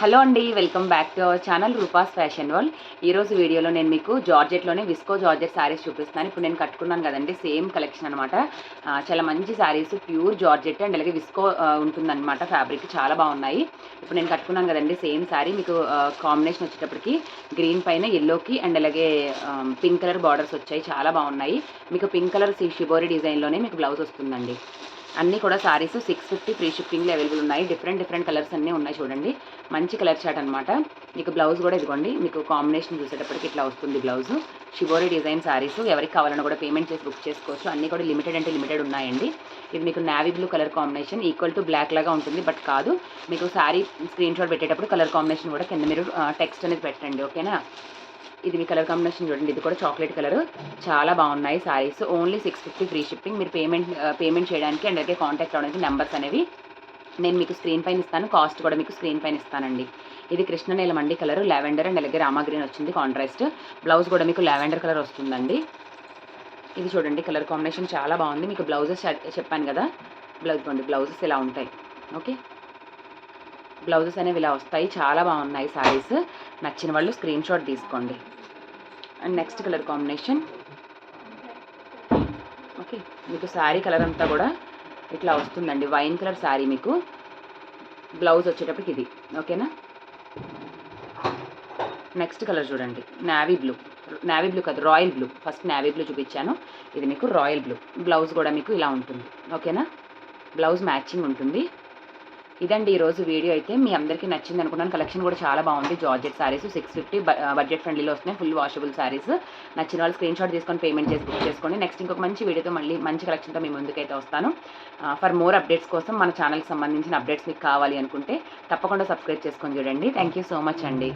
Hello అండి, welcome back to our channel Rupa's fashion world. ఈరోజు వీడియోలో నేను మీకు జార్జెట్లోనే విస్కో జార్జెట్ శారీస్ చూపిస్తున్నాను. ఇప్పుడు నేను కట్టుకున్నాను కదండి, సేమ్ కలెక్షన్ అనమాట. చాలా మంచి శారీస్, ప్యూర్ జార్జెట్ అండ్ అలాగే విస్కో ఉంటుందన్నమాట. ఫ్యాబ్రిక్ చాలా బాగున్నాయి. ఇప్పుడు నేను కట్టుకున్నాను కదండి, సేమ్ శారీ మీకు కాంబినేషన్ వచ్చేటప్పటికి గ్రీన్ పైన ఎల్లోకి అండ్ అలాగే పింక్ కలర్ బార్డర్స్ వచ్చాయి. చాలా బాగున్నాయి. మీకు పింక్ కలర్ షిబోరి డిజైన్లోనే మీకు బ్లౌజ్ వస్తుందండి. అన్నీ కూడా సారీస్ 650 ఫ్రీ షిప్పింగ్లో అవైలబుల్ ఉన్నాయి. డిఫరెంట్ కలర్స్ అన్నీ ఉన్నాయి చూడండి. మంచి కలర్ చాట్ అనమాట. మీకు బ్లౌజ్ కూడా ఇదిగోండి, మీకు కాంబినేషన్ చూసేటప్పటికి ఇట్లా వస్తుంది బ్లౌజ్. షిబోరి డిజైన్ సారీస్ ఎవరికి కావాలన్నా కూడా పేమెంట్ చేసి బుక్ చేసుకోవచ్చు. అన్నీ కూడా లిమిటెడ్ అంటే లిమిటెడ్ ఉన్నాయండి. ఇది మీకు navy blue colour combination equal to black లాగా ఉంటుంది, బట్ కాదు. మీకు శారీ స్క్రీన్ షాట్ పెట్టేటప్పుడు కలర్ కాంబినేషన్ కూడా కింద మీరు టెక్స్ట్ అనేది పెట్టండి, ఓకేనా. ఇది మీ కలర్ కాంబినేషన్ చూడండి, ఇది కూడా చాక్లెట్ కలర్. చాలా బాగున్నాయి సారీస్. Only 650 free shipping. మీరు పేమెంట్ చేయడానికి అండ్ అలాగే కాంటాక్ట్ అవ్వడానికి నెంబర్స్ అనేవి నేను మీకు స్క్రీన్ పైన ఇస్తాను. కాస్ట్ కూడా మీకు స్క్రీన్ పైన ఇస్తానండి. ఇది కృష్ణ నీలం అండి కలర్, లావెండర్ అండ్ అలాగే రామా గ్రీన్ వచ్చింది కాంట్రాస్ట్. బ్లౌజ్ కూడా మీకు లావెండర్ కలర్ వస్తుందండి. ఇది చూడండి కలర్ కాంబినేషన్ చాలా బాగుంది. మీకు బ్లౌజెస్ చెప్పాను కదా, బ్లౌజెస్ ఇలా ఉంటాయి, ఓకే. బ్లౌజెస్ అనేవి ఇలా వస్తాయి. చాలా బాగున్నాయి సారీస్. నచ్చిన వాళ్ళు స్క్రీన్ షాట్ తీసుకోండి. And next colour combination, okay. మీకు శారీ కలర్ అంతా కూడా ఇట్లా వస్తుందండి, వైన్ కలర్ శారీ. మీకు బ్లౌజ్ వచ్చేటప్పటికి ఇది, ఓకేనా. నెక్స్ట్ కలర్ చూడండి, నావీ బ్లూ కాదు, royal blue. First navy blue చూపించాను, ఇది మీకు రాయల్ బ్లూ. బ్లౌజ్ కూడా మీకు ఇలా ఉంటుంది, ఓకేనా. బ్లౌజ్ మ్యాచింగ్ ఉంటుంది. ఇదండి ఈరోజు వీడియో. అయితే మీ అందరికీ నచ్చింది అనుకున్నాను. కలెక్షన్ కూడా చాలా బాగుంది. జార్జెట్ శారీస్ 650 బడ్జెట్ ఫ్రెండ్లీలో వస్తున్నాయి. Full washable saris. నచ్చిన వాళ్ళు స్క్రీన్ షాట్ తీసుకొని పేమెంట్ చేసి బుక్ చేసుకోండి. నెక్స్ట్ ఇంకొక మంచి వీడియోతో మళ్ళీ మంచి కలెక్షన్తో మీ ముందుకైతే వస్తాను. ఫర్ మోర్ అప్డేట్స్ కోసం మన ఛానల్కి సంబంధించిన అప్డేట్స్ మీకు కావాలి అనుకుంటే తప్పకుండా సబ్స్క్రైబ్ చేసుకొని చూడండి. థ్యాంక్ యూ సో మచ్ అండి.